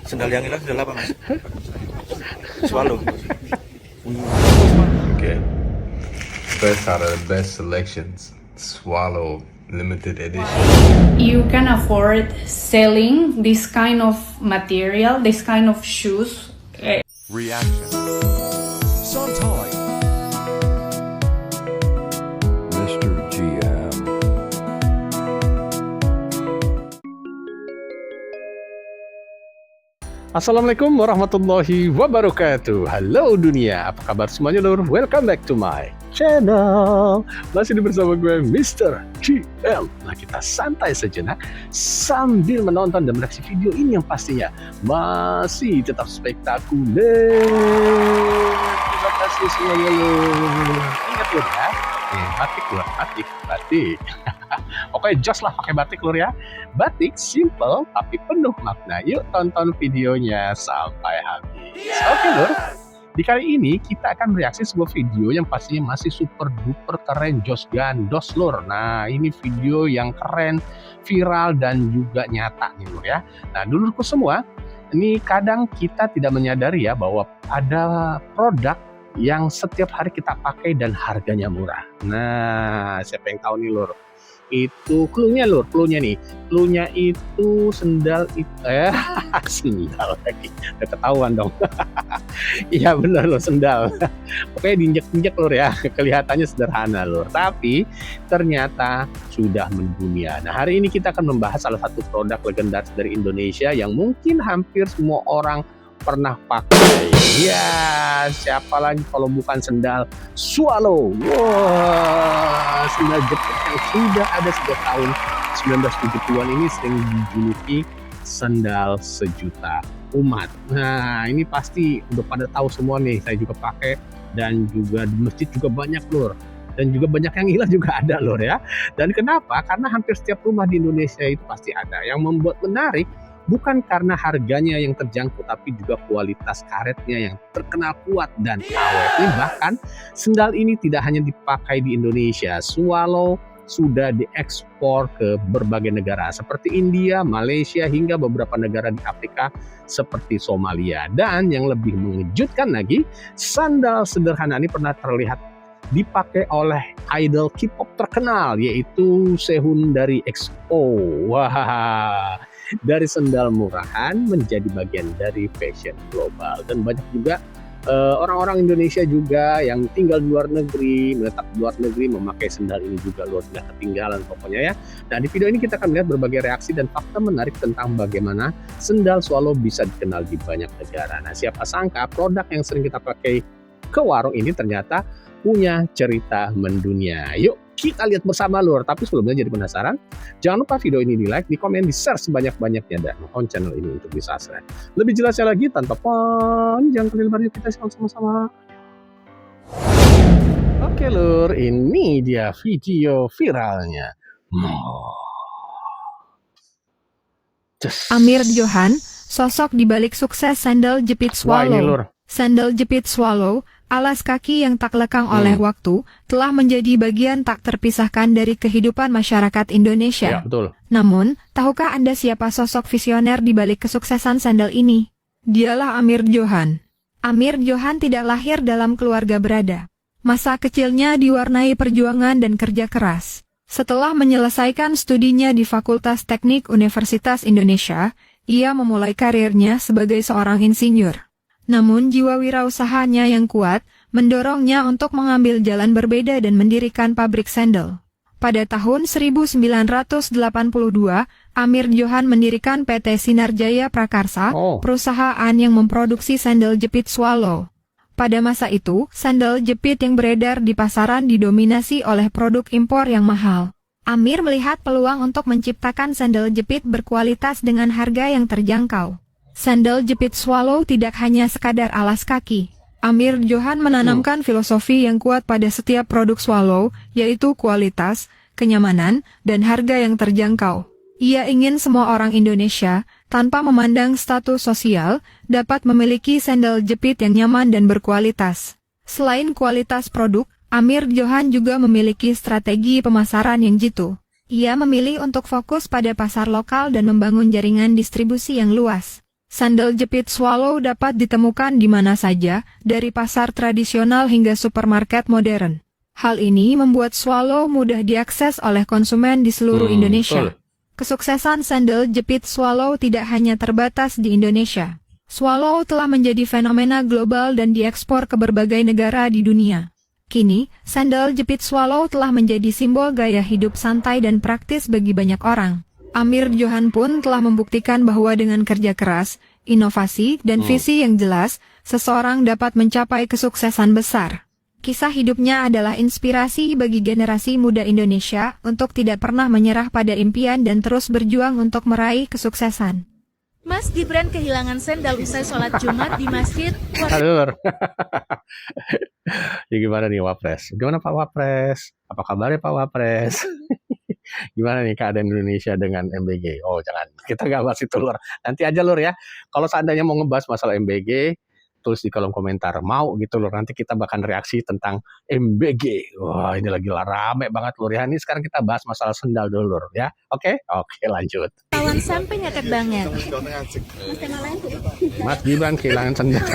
Sendal yang hilang sendal apa, Mas? Swallow. Okay. Best out of the best selections. Swallow limited edition. You can afford selling this kind of material, this kind of shoes. Reaction. Sometime. Mr. GM. Assalamualaikum warahmatullahi wabarakatuh. Halo dunia, apa kabar semuanya lur? Welcome back to my channel. Masih bersama gue Mr. GM. Nah, kita santai sejenak sambil menonton dan mereaksi video ini yang pastinya masih tetap spektakuler. Terima kasih semuanya lur. Ingat lur ya, batik lur, batik. Oke, jos lah pakai batik lur ya. Batik simple tapi penuh makna. Yuk tonton videonya sampai habis. Oke lur, di kali ini kita akan bereaksi sebuah video yang pastinya masih super duper keren, jos gandos lur. Nah, ini video yang keren, viral dan juga nyata nih lur ya. Nah, dulurku semua, ini kadang kita tidak menyadari ya bahwa ada produk yang setiap hari kita pakai dan harganya murah. Nah, siapa yang tahu nih lur? Itu cluenya lur, cluenya itu sendal sendal lagi, udah ketahuan dong. Iya bener lur, sendal. Pokoknya diinjek-injek lur ya, kelihatannya sederhana lur, tapi ternyata sudah mendunia. Nah, hari ini kita akan membahas salah satu produk legendaris dari Indonesia yang mungkin hampir semua orang pernah pakai. Ya, siapa lagi kalau bukan sendal Swallow. Wah, sendal jepit yang sudah ada sejak tahun 1970-an ini sering dijuluki sendal sejuta umat. Nah, ini pasti udah pada tahu semua nih, saya juga pakai dan juga di masjid juga banyak lur. Dan juga banyak yang hilang juga ada lur ya. Dan kenapa? Karena hampir setiap rumah di Indonesia itu pasti ada. Yang membuat menarik bukan karena harganya yang terjangkau, tapi juga kualitas karetnya yang terkenal kuat dan awet. Bahkan sendal ini tidak hanya dipakai di Indonesia. Swallow sudah diekspor ke berbagai negara seperti India, Malaysia, hingga beberapa negara di Afrika seperti Somalia. Dan yang lebih mengejutkan lagi, sandal sederhana ini pernah terlihat dipakai oleh idol K-pop terkenal, yaitu Sehun dari EXO. Wah, dari sendal murahan menjadi bagian dari fashion global. Dan banyak juga orang-orang Indonesia juga yang tinggal di luar negeri, menetap di luar negeri, memakai sendal ini juga luar biasa ketinggalan pokoknya ya. Nah, di video ini kita akan melihat berbagai reaksi dan fakta menarik tentang bagaimana sendal Swallow bisa dikenal di banyak negara. Nah, siapa sangka produk yang sering kita pakai ke warung ini ternyata punya cerita mendunia. Yuk kita lihat bersama lur. Tapi sebelumnya jadi penasaran, jangan lupa video ini di like, di komen, di share sebanyak-banyaknya, dan on channel ini untuk di subscribe. Lebih jelasnya lagi tanpa panjang kali lebar, kita simak sama-sama. Oke lur, ini dia video viralnya. Amir Johan, sosok di balik sukses sandal jepit Wah, ini, lur. Swallow. Sandal jepit Swallow, alas kaki yang tak lekang oleh waktu, telah menjadi bagian tak terpisahkan dari kehidupan masyarakat Indonesia. Ya, betul. Namun, tahukah Anda siapa sosok visioner di balik kesuksesan sandal ini? Dialah Amir Johan. Amir Johan tidak lahir dalam keluarga berada. Masa kecilnya diwarnai perjuangan dan kerja keras. Setelah menyelesaikan studinya di Fakultas Teknik Universitas Indonesia, ia memulai karirnya sebagai seorang insinyur. Namun jiwa wirausahanya yang kuat mendorongnya untuk mengambil jalan berbeda dan mendirikan pabrik sandal. Pada tahun 1982, Amir Johan mendirikan PT Sinarjaya Prakarsa, perusahaan yang memproduksi sandal jepit Swallow. Pada masa itu, sandal jepit yang beredar di pasaran didominasi oleh produk impor yang mahal. Amir melihat peluang untuk menciptakan sandal jepit berkualitas dengan harga yang terjangkau. Sandal jepit Swallow tidak hanya sekadar alas kaki. Amir Johan menanamkan filosofi yang kuat pada setiap produk Swallow, yaitu kualitas, kenyamanan, dan harga yang terjangkau. Ia ingin semua orang Indonesia, tanpa memandang status sosial, dapat memiliki sandal jepit yang nyaman dan berkualitas. Selain kualitas produk, Amir Johan juga memiliki strategi pemasaran yang jitu. Ia memilih untuk fokus pada pasar lokal dan membangun jaringan distribusi yang luas. Sandal jepit Swallow dapat ditemukan di mana saja, dari pasar tradisional hingga supermarket modern. Hal ini membuat Swallow mudah diakses oleh konsumen di seluruh Indonesia. betul. Kesuksesan sandal jepit Swallow tidak hanya terbatas di Indonesia. Swallow telah menjadi fenomena global dan diekspor ke berbagai negara di dunia. Kini, sandal jepit Swallow telah menjadi simbol gaya hidup santai dan praktis bagi banyak orang. Amir Johan pun telah membuktikan bahwa dengan kerja keras, inovasi, dan visi yang jelas, seseorang dapat mencapai kesuksesan besar. Kisah hidupnya adalah inspirasi bagi generasi muda Indonesia untuk tidak pernah menyerah pada impian dan terus berjuang untuk meraih kesuksesan. Mas Gibran kehilangan sendal usai sholat Jumat di masjid. Aduh, Lur. Ya gimana nih Wapres? Gimana Pak Wapres? Apa kabarnya Pak Wapres? Gimana nih keadaan Indonesia dengan MBG? Oh jangan, kita nggak bahas itu Lur. Nanti aja Lur ya. Kalau seandainya mau ngebahas masalah MBG, tulis di kolom komentar. Mau gitu Lur, nanti kita bakal reaksi tentang MBG. Wah ini lagi rame banget Lur ya. Ini sekarang kita bahas masalah sendal dulu Lur ya. Oke, lanjut. Kawan sampai ngakak banget. Mas Gibran kehilangan sendal.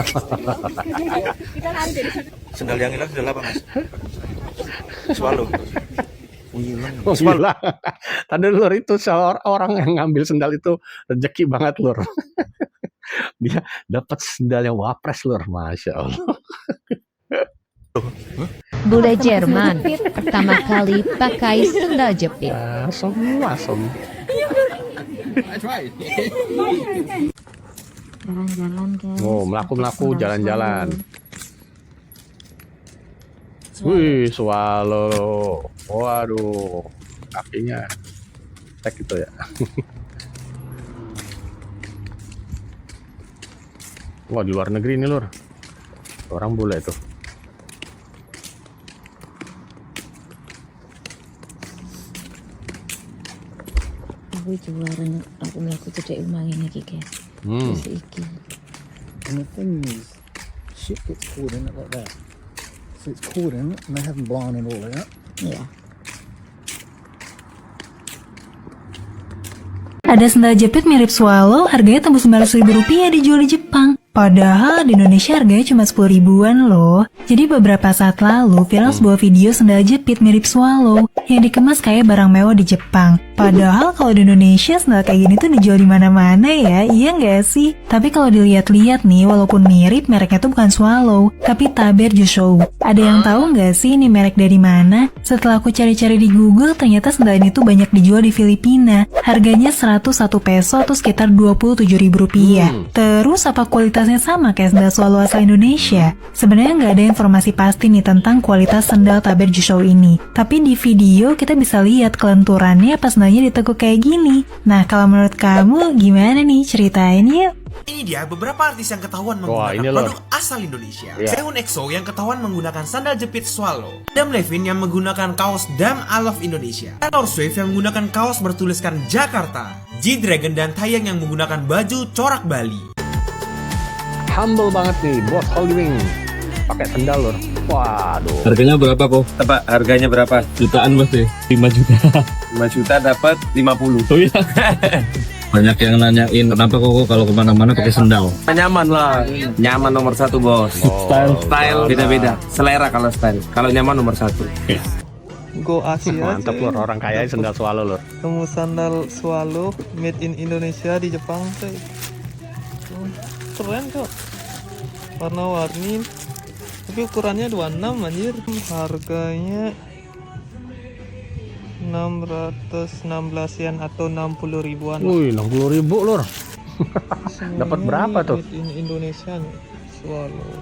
Sendal yang hilang sendal apa Mas? Swallow. Oh, gila. Tadi Lur itu seorang yang ngambil sendal itu rezeki banget Lur. Dia dapat sendalnya Wapres Lur, Masya Allah. Bule Jerman pertama kali pakai sendal jepit. Langsung. Jalan-jalan guys. Oh, melaku-melaku jalan-jalan. Wih, Swallow. Waduh, kakinya tek itu ya. Wah, di luar negeri ini Lur. Orang bule tuh. Aku jualan aku melaku cedek umangin lagi guys. Terus iki. And the thing is, shit gets caught in it like that. So it's caught in it, and they haven't blown it all out. Iya. Ada sendal jepit mirip Swallow, harganya tembus 900.000 rupiah dijual di Jepang. Padahal di Indonesia harganya cuma 10 ribuan loh. Jadi beberapa saat lalu viral sebuah video sendal jepit mirip Swallow yang dikemas kayak barang mewah di Jepang. Padahal kalau di Indonesia sendal kayak gini tuh dijual di mana-mana ya, iya nggak sih? Tapi kalau dilihat-lihat nih, walaupun mirip, mereknya tuh bukan Swallow, tapi Taber Jushou. Ada yang tahu nggak sih ini merek dari mana? Setelah aku cari-cari di Google, ternyata sendal ini tuh banyak dijual di Filipina. Harganya 101 peso atau sekitar 27.000 rupiah. Terus apa kualitasnya sama kayak sendal Swallow asal Indonesia? Sebenarnya nggak ada informasi pasti nih tentang kualitas sendal Taber Jushou ini. Tapi di video kita bisa lihat kelenturannya pas sendalnya ditekuk kayak gini. Nah, kalau menurut kamu gimana nih? Ceritain yuk. Ini dia beberapa artis yang ketahuan menggunakan produk asal Indonesia. Sehun EXO yang ketahuan menggunakan sandal jepit Swallow. Adam Levine yang menggunakan kaos Damn I Love Indonesia. Taylor Swift yang menggunakan kaos bertuliskan Jakarta. G-Dragon dan Taeyang yang menggunakan baju corak Bali. Humble banget nih, Bos Holding. Pakai sendal Lur. Waduh. Harganya berapa kok? Apa harganya berapa? Jutaan Bos deh. 5 juta. 5 juta dapat 50. Oh iya. Banyak yang nanyain kenapa kok kalau kemana-mana pakai sendal. Nyaman lah. Nyaman nomor 1 Bos. Style beda-beda. Selera kalau style. Kalau nyaman nomor 1. Go Asia. Mantap Lur, orang kaya sendal Swallow Lur. Temu sandal Swallow made in Indonesia di Jepang tuh. Keren kok. Warna-warni. Tapi ukurannya 26 anjir. Harganya 616 yen atau 60 ribuan. Wih, 60 ribu Lur. Dapat berapa tuh? Made in Indonesia nih. Swallow.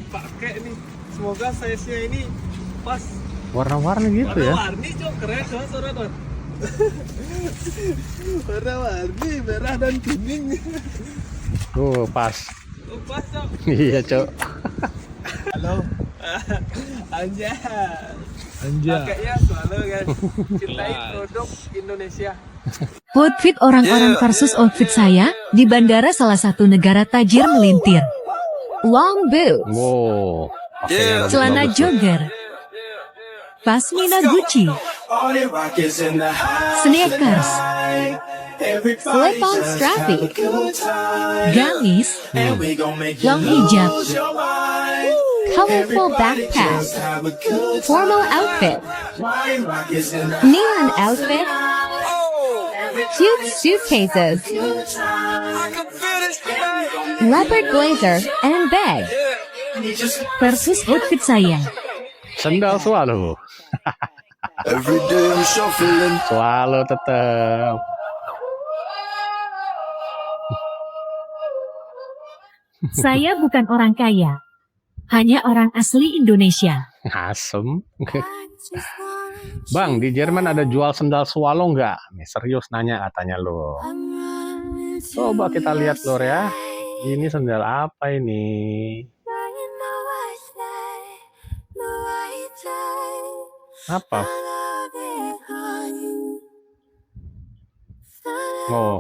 Pakai nih. Semoga size-nya ini pas. Warna-warni gitu ya. Warna-warni cok, keren kan saudara. Warna-warni merah dan kuning. Tuh, pas. Oh, pas cok. Iya, Cok. Halo. Anjay. Pakainya Swallow kan. Cintai produk Indonesia. Outfit orang-orang versus outfit saya di bandara salah satu negara tajir melintir. Long boots, Wow. celana jogger, Pasmina Gucci, Sneakers, Slip-on Strappy, gamis, long hijab, colorful backpack, formal outfit, neon outfit, cute suitcases, leopard blazer, and bag. Versus outfit saya. Sendal Swallow. Swallow tetap. Saya bukan orang kaya, hanya orang asli Indonesia. Asem. Bang, di Jerman ada jual sendal Swallow nggak? Nih serius nanya katanya lo. Coba kita lihat Lor ya. Ini sendal apa ini? Apa? Oh.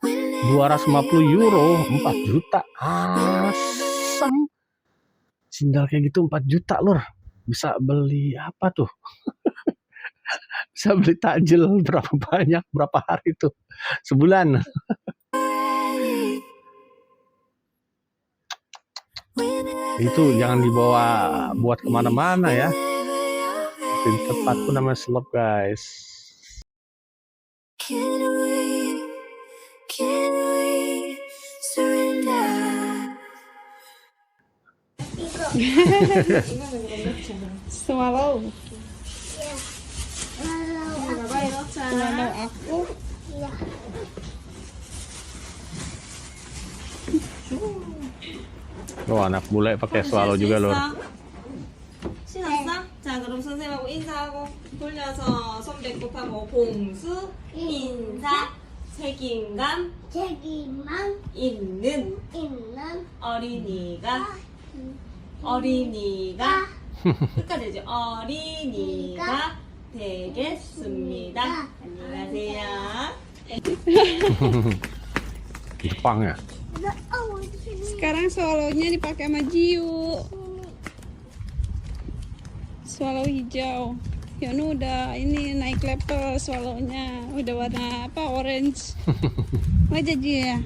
250 euro, 4 juta. Asem. Sendal kayak gitu 4 juta Lor. Bisa beli apa tuh? Bisa beli takjil berapa banyak, berapa hari tuh? Sebulan. Itu jangan dibawa buat kemana-mana ya. Di tempatku namanya Slop guys. Swallow. Swallow aku. Oh, anak bule pakai Swallow juga Lor. 신었어? 자, 그럼 선생님하고 인사하고 돌려서 손 배꼽하고 봉수 인사 책임감 있는 어린이가 끝까지 해줘. 어린이가 되겠습니다. 안녕하세요. Jepang ya. Sekarang swallownya dipakai sama Jiu. Swallow hijau. Yonu udah ini naik level swallownya. Udah warna apa? Orange. Aja Jiu ya.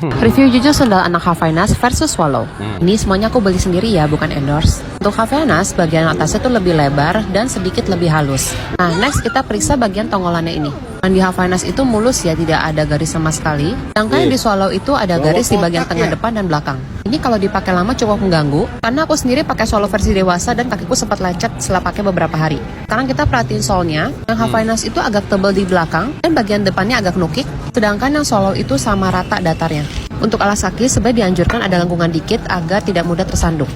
Review jujur sendal anak Havaianas versus Swallow. Ini semuanya aku beli sendiri ya, bukan endorse. Untuk Havaianas, bagian atasnya tuh lebih lebar dan sedikit lebih halus. Nah, next kita periksa bagian tonggolannya ini. Yang di Havaianas itu mulus ya, tidak ada garis sama sekali. Sedangkan di Swallow itu ada garis di bagian tengah depan dan belakang. Ini kalau dipakai lama cukup mengganggu, karena aku sendiri pakai Swallow versi dewasa dan kakiku sempat lecet setelah pakai beberapa hari. Sekarang kita perhatiin solnya, yang Havaianas itu agak tebal di belakang dan bagian depannya agak nukik, sedangkan yang Swallow itu sama rata datarnya. Untuk alas kaki sebenarnya dianjurkan ada lengkungan dikit agar tidak mudah tersandung.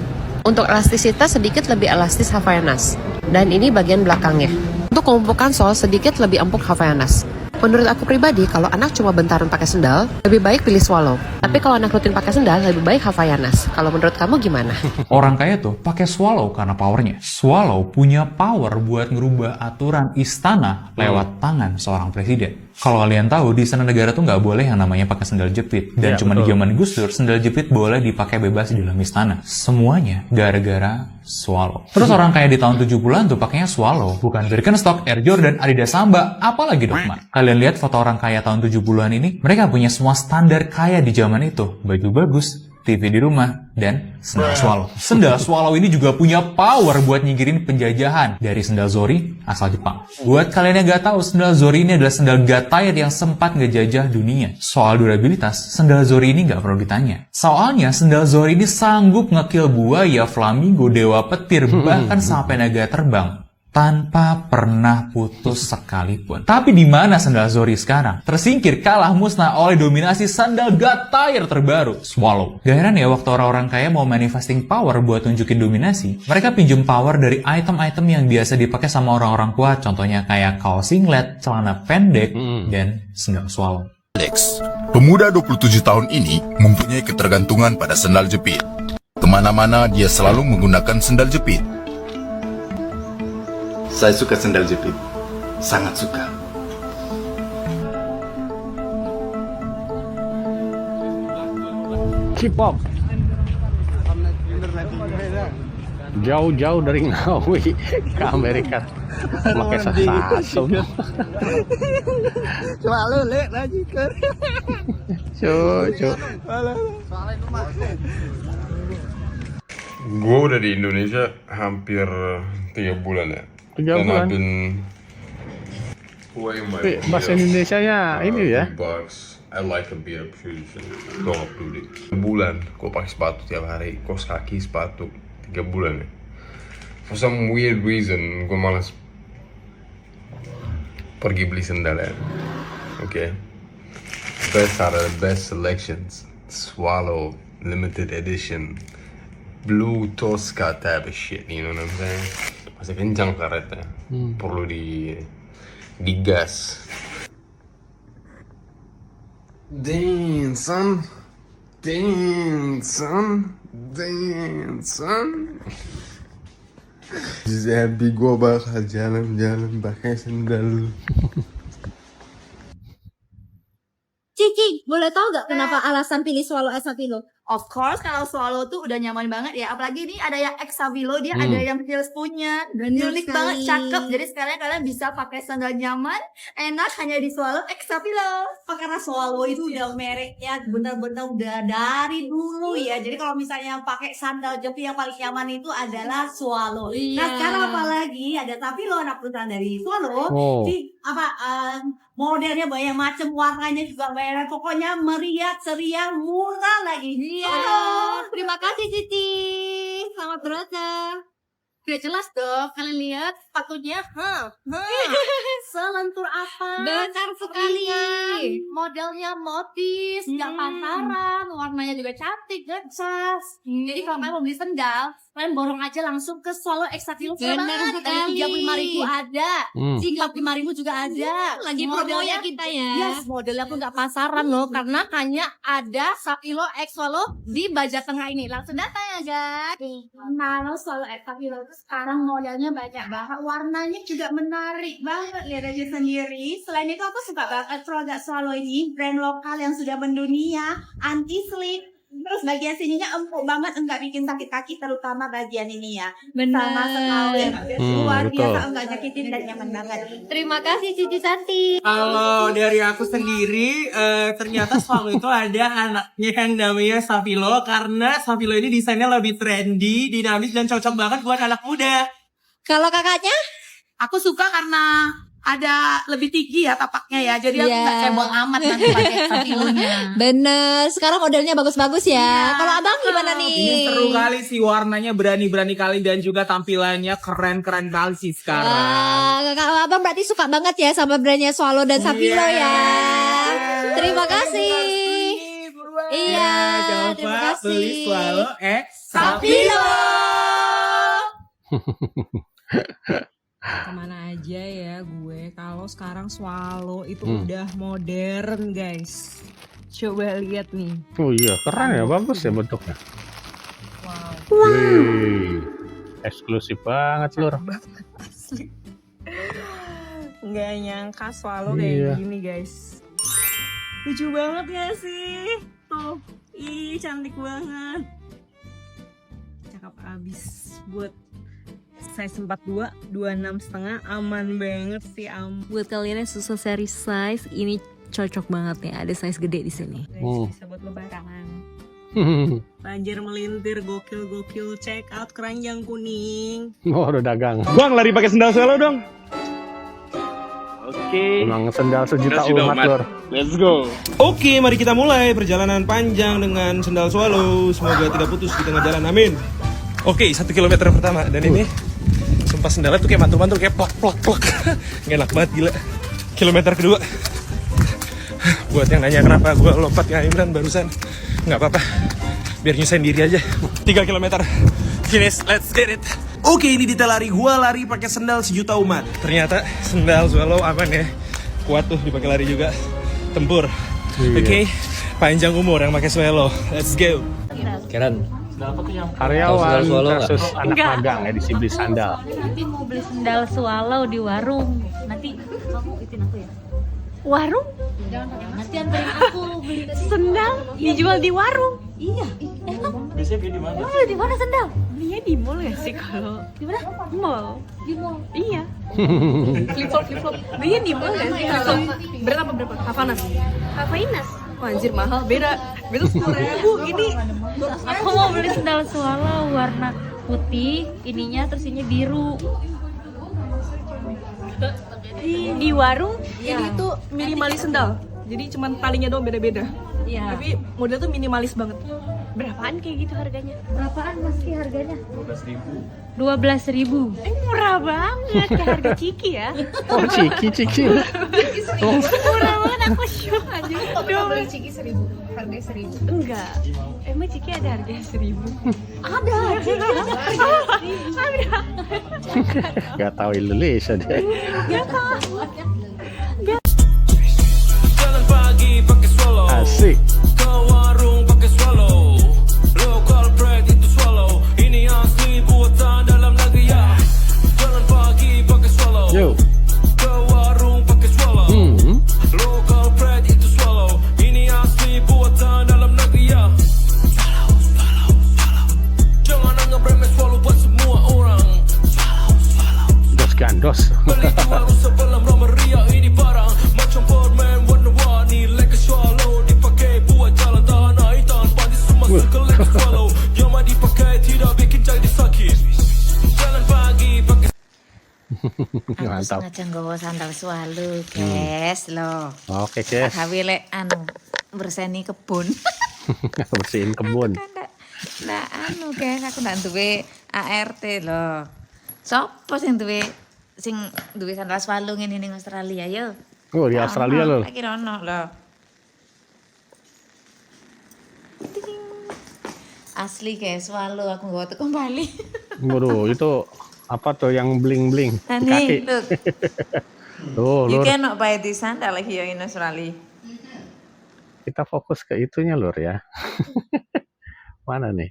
Untuk elastisitas sedikit lebih elastis Havaianas. Dan ini bagian belakangnya. Untuk kelumpukan sol sedikit lebih empuk Havaianas. Menurut aku pribadi, kalau anak cuma bentaran pakai sendal, lebih baik pilih Swallow. Tapi kalau anak rutin pakai sendal, lebih baik Havaianas. Kalau menurut kamu gimana? Orang kaya tuh pakai Swallow karena powernya. Swallow punya power buat ngerubah aturan istana lewat tangan seorang presiden. Kalau kalian tahu, di istana negara tuh nggak boleh yang namanya pakai sendal jepit. Dan cuma di zaman Gus Dur, sendal jepit boleh dipakai bebas di dalam istana. Semuanya gara-gara Swallow. Terus orang kaya di tahun 70-an tuh pakainya Swallow. Bukan Birkenstock, Air Jordan, Adidas Samba, apalagi dong, Mak. Kalian lihat foto orang kaya tahun 70-an ini, mereka punya semua standar kaya di zaman itu. Baju bagus, TV di rumah, dan sendal Swallow. Sendal Swallow ini juga punya power buat nyingkirin penjajahan dari sendal Zori asal Jepang. Buat kalian yang gak tahu, sendal Zori ini adalah sendal Gatair yang sempat ngejajah dunia. Soal durabilitas, sendal Zori ini gak perlu ditanya. Soalnya sendal Zori ini sanggup ngekill buaya, flamingo, dewa petir, bahkan sampai naga terbang tanpa pernah putus sekalipun. Tapi di mana sendal Zori sekarang? Tersingkir, kalah musnah oleh dominasi sandal Gatair terbaru, Swallow. Gak heran ya waktu orang-orang kaya mau manifesting power buat tunjukin dominasi, mereka pinjem power dari item-item yang biasa dipakai sama orang-orang kuat, contohnya kayak kaos singlet, celana pendek, dan sendal Swallow. Alex, pemuda 27 tahun ini mempunyai ketergantungan pada sendal jepit. Kemana-mana dia selalu menggunakan sendal jepit. Saya suka sendal jepit, sangat suka. K-pop. Jauh-jauh dari Ngawi ke Amerika. Pakai sasum. Selalu lek lagi kan. Cucu. Gue udah di Indonesia hampir 3 bulan ya. 3 bulan. Bahasa Indonesianya ini ya. I like a bit of shoes. Call of Duty. Bulan, gue pakai sepatu tiap hari. Kos kaki sepatu 3 bulan ya. For some weird reason, gue malas pergi beli sendal ya. Oke. Best are the best selections. Swallow limited edition. Blue Tosca type of shit, you know what I'm saying? Masih kencang karetnya. Perlu digas. Damn son. Jadi gue bakal jalan-jalan pakai sendal. Cici, boleh tahu gak kenapa alasan pilih Swallow Exavilo? Of course, kalau Swallow tuh udah nyaman banget ya. Apalagi ini ada yang Exavilo, dia ada yang heels punya. Unik banget, cakep. Jadi sekarang kalian bisa pakai sandal nyaman, enak, hanya di Swallow Exavilo. Karena Swallow itu udah mereknya bener-bener udah dari dulu ya. Jadi kalau misalnya pakai sandal jepit yang paling nyaman itu adalah Swallow. Nah sekarang apalagi ada Xavilo, anak perusahaan dari Swallow. Modelnya banyak macam, warnanya juga banyak. Pokoknya meriah, ceria, murah lagi. Terima kasih Cici. Selamat berada. Udah jelas dong, kalian lihat sepatunya. Selentur apa? Benar sekali. Modelnya modis, nggak pasaran, warnanya juga cantik, gecas. Jadi kalau kalian mau beli sendal, kalian borong aja langsung ke Swallow Exavilo. Benar sekali. 35.000 ada, 45.000 juga ada. Lagi promonya kita ya. Yes, modelnya pun nggak pasaran loh, karena hanya ada Xavilo Swallow di Baja Tengah ini. Langsung datang ya guys. Nah, Swallow Exavilo itu sekarang modelnya banyak banget, warnanya juga menarik banget, lihat aja sendiri. Selain itu aku suka banget produk Swallow ini, brand lokal yang sudah mendunia, anti slip. Terus bagian sininya empuk banget, enggak bikin sakit kaki, terutama bagian ini ya. Sama sekali luar biasa, enggak nyakitin dan nyaman banget. Terima kasih Cici Santi. Kalau dari aku sendiri, ternyata Swallow itu ada anaknya yang namanya Xavilo, karena Xavilo ini desainnya lebih trendy, dinamis dan cocok banget buat anak muda. Kalau kakaknya? Aku suka karena ada lebih tinggi ya tapaknya ya, jadi aku nggak cebol amat nanti pakai Xavilonya. Bener, sekarang modelnya bagus-bagus ya. Kalau abang gimana nih? Ini seru kali sih, warnanya berani-berani kali dan juga tampilannya keren-keren kali sih sekarang. Kalau abang berarti suka banget ya sama brandnya Swallow dan Xavilo ya. Terima kasih. Iya, terima kasih. Beli Swallow Xavilo. Kemana aja ya gue kalau sekarang Swallow itu udah modern guys. Coba lihat nih. Oh iya, keren ya, bagus ya bentuknya. Wow. Eksklusif banget lur. Asli. Nggak nyangka Swallow kayak gini guys. Lucu banget gak sih? Tuh, ih cantik banget. Cakep abis buat size 42, 26,5 aman banget sih Buat kalian yang susah seri size, ini cocok banget ya. Ada size gede di sini. Bisa buat lebaran. Banjir melintir, gokil, check out keranjang kuning. Oh, udah dagang. Bang, lari pakai sendal Swallow dong. Oke. Emang sendal sejuta umat lur. Let's go. Oke, mari kita mulai perjalanan panjang dengan sendal Swallow. Semoga tidak putus di tengah jalan, amin. Oke, 1 kilometer pertama dan ini sumpah sendalnya tuh kayak mantul-mantul, kayak plok. Nggak enak banget, gila. Kilometer kedua. Buat yang nanya kenapa gue lompat ya Imran barusan, nggak apa-apa, biar nyusahin diri aja. 3 kilometer finish, let's get it. Oke, ini detail lari, gue lari pakai sendal sejuta umat. Ternyata sendal Swallow aman ya, kuat tuh dipakai lari juga, tempur. Oke, panjang umur yang pakai Swallow, let's go. Keren. Karyawan versus anak magang ya di beli sandal. Nanti mau beli sendal Swallow di warung. Nanti kamu ikutin aku ya. Warung? Nanti anterin aku beli sendal dijual di warung. Iya. Biasanya beli di mana? Emang beli di mana sendal? Belinya di mall ya sih kalau. Di mana? Mall. Di mall. Iya. Flip-flop. Belinya di mall ya sih kalau. Berapa? Havanas. Wah, anjir mahal, beda 10.000 ini. Aku mau beli sendal swallow warna putih, ininya terus ini biru. Di warung ini tuh minimalis sendal. Jadi cuman talinya doang beda-beda. Iya. Tapi model tuh minimalis banget. Berapaan kayak gitu harganya? Berapaan meski harganya? 12.000. 12.000. Murah banget, kayak harga Ciki ya. Oh, Ciki. Oh. Murah banget, aku shock aja. Beli Ciki 1.000, harganya 1.000. Enggak. Emang Ciki ada harganya 1.000? Ada. Gak tahu Indonesia dia. Gak tahu. Jalan pagi pakai swallow. Asik. Ke warung pakai swallow. Local bread itu swallow. Ini asli buatan dalam negeri ya. Jalan pagi pakai swallow. Yo. Ke warung pakai swallow. Local bread itu swallow. Ini asli buatan dalam negeri ya. Swallow. Jangan anggap remeh swallow buat semua orang. Dos gandos. Beli di warung sebelum romeria ini barang macam permen warna-warni. Like a swallow dipakai buat jalan tanah hitam. Pandai semasa ke like a swallow. Yang dipakai tidak bikin jadi sakit. Jalan pagi pakai. Mantap. Sengaja nggawa sandal swallow, guys, loh. Oke, guys. Gawe lek berseni kebun. Bersihin kebun. Nah, guys, aku ndak duwe ART loh. Sopo sing duwe sandal swallow ngene ning Australia yo? Oh, di Australia loh. Lagi rono loh. Asli kayak swallow aku nggawa teko Bali. Waduh, itu apa tuh yang bling-bling di kaki? Nih, look. Tuh, You Lur. cannot buy this sandal here in Australia. Kita fokus ke itunya, Lur ya. Mana nih?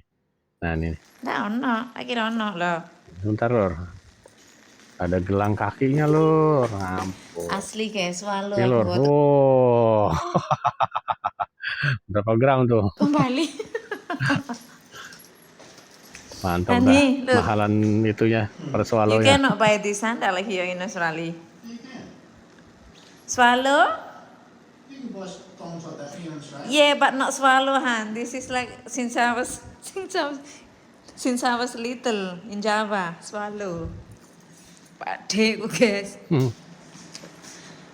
Nah, nih. Ndak ono, lagi rono loh. Bentar, Lur. Ada gelang kakinya, Lur. Ngampun. Asli kayak swallow Nih, aku Lur. nggawa teko Oh. Berapa gram tuh? Bali. Mantap Nih, dah. look. Mahalan itunya per You swallow-nya. cannot buy this sandal here in Australia. Swallow? Yeah, but not swallow, Han. This is like since I was little in Java, swallow. Pakde ku, guys.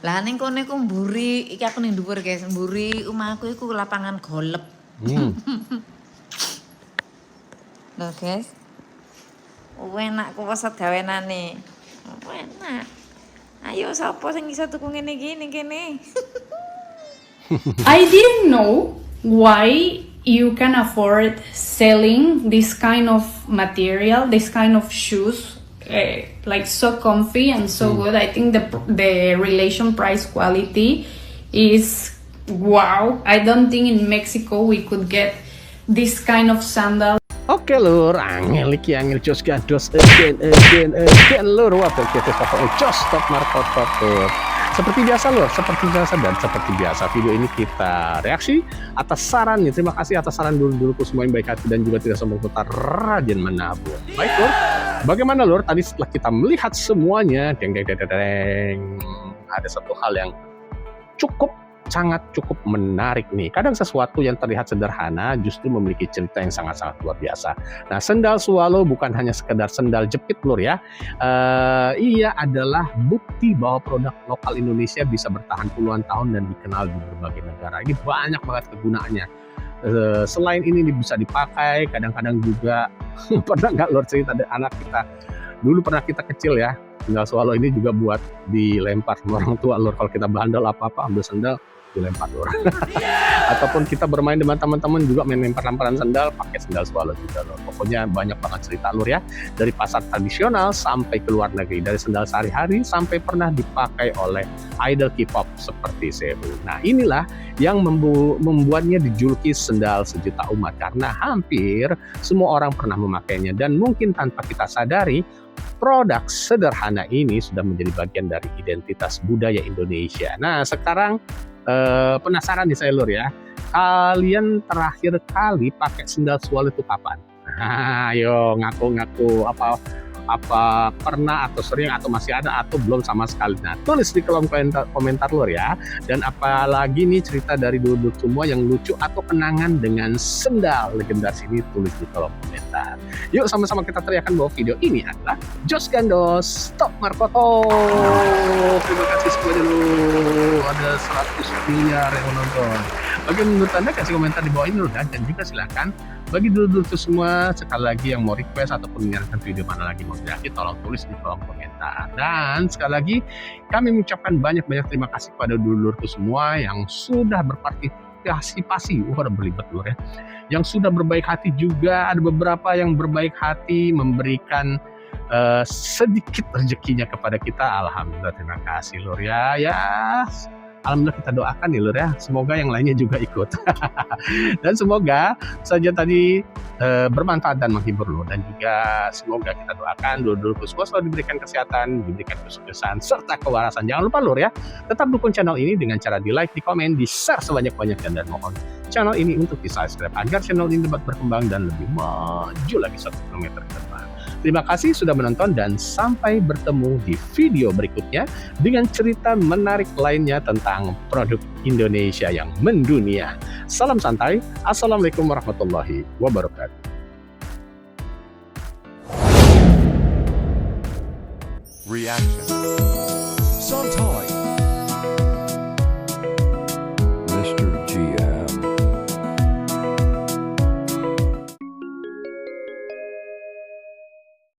Lah ning kene ku mburi, iki aku ning dhuwur, guys. Mburi omahku iku lapangan golep. Loh, guys. Enak ku pesat gawenane. Enak. Ayo sapa sing iso tuku ngene iki ning kene? I didn't know why you can afford selling this kind of material, this kind of shoes, like so comfy and so good. I think the relation price quality is wow. I don't think in Mexico we could get this kind of sandal. Oke, Lur, angel iki angel jos gados again Lur. Wah, kita pokoknya jos top markot top. Seperti biasa, Lur, dan seperti biasa video ini kita reaksi atas saran nih. Terima kasih atas saran dulu-duluku semua yang baik hati dan juga tidak sombong putar rajin menabung. Baik, Lur. Bagaimana, Lur? Tadi setelah kita melihat semuanya, ada satu hal yang sangat cukup menarik nih. Kadang sesuatu yang terlihat sederhana justru memiliki cerita yang sangat-sangat luar biasa. Nah, sendal swallow bukan hanya sekedar sendal jepit, Lur ya. Ia adalah bukti bahwa produk lokal Indonesia bisa bertahan puluhan tahun dan dikenal di berbagai negara. Ini banyak banget kegunaannya. Selain ini bisa dipakai, kadang-kadang juga pernah nggak, Lur, cerita ada anak kita dulu pernah kita kecil ya, sendal swallow ini juga buat dilempar sama orang tua, Lur. Kalau kita bandel apa-apa ambil sendal dilempar, Lur. Ataupun kita bermain dengan teman-teman juga main lempar-lemparan sendal pakai sendal swallow juga, Lur. Pokoknya banyak banget cerita, Lur ya. Dari pasar tradisional sampai ke luar negeri, dari sendal sehari-hari sampai pernah dipakai oleh idol K-pop seperti Sehun. Nah, inilah yang membuatnya dijuluki sendal sejuta umat karena hampir semua orang pernah memakainya dan mungkin tanpa kita sadari produk sederhana ini sudah menjadi bagian dari identitas budaya Indonesia. Nah, sekarang penasaran nih saya, Lur ya. kalian terakhir kali pakai sendal swallow itu kapan? Ayo ngaku-ngaku apa pernah atau sering atau masih ada atau belum sama sekali. Nah, tulis di kolom komentar lur ya. Dan apalagi nih cerita dari dulu semua yang lucu atau kenangan dengan sendal legendaris ini, tulis di kolom komentar. Yuk sama-sama kita teriakan bahwa video ini adalah Jos Gandos Top Markoto. Terima kasih semuanya dulu. Ada 100 miliar yang menonton. Bagi menurut Anda kasih komentar di bawah ini dan juga silahkan bagi dulu semua sekali lagi yang mau request ataupun menyarankan video mana lagi mau diakui, tolong tulis di kolom komentar. Dan sekali lagi kami mengucapkan banyak-banyak terima kasih kepada dulurku semua yang sudah berpartisipasi, udah berlibat dulu ya, yang sudah berbaik hati juga. Ada beberapa yang berbaik hati memberikan sedikit rezekinya kepada kita. Alhamdulillah, terima kasih lur ya. Alhamdulillah kita doakan nih lur ya, semoga yang lainnya juga ikut. Dan semoga saja tadi bermanfaat dan menghibur lur. Dan juga semoga kita doakan dulur-dulurku semua selalu diberikan kesehatan, diberikan kesuksesan, serta kewarasan. Jangan lupa lur ya, tetap dukung channel ini dengan cara di like, di komen, di share sebanyak-banyaknya. Dan mohon channel ini untuk di subscribe agar channel ini dapat berkembang dan lebih maju lagi 1 kilometer ke depan. Terima kasih sudah menonton dan sampai bertemu di video berikutnya dengan cerita menarik lainnya tentang produk Indonesia yang mendunia. Salam santai. Assalamualaikum warahmatullahi wabarakatuh. Reaction. Sometimes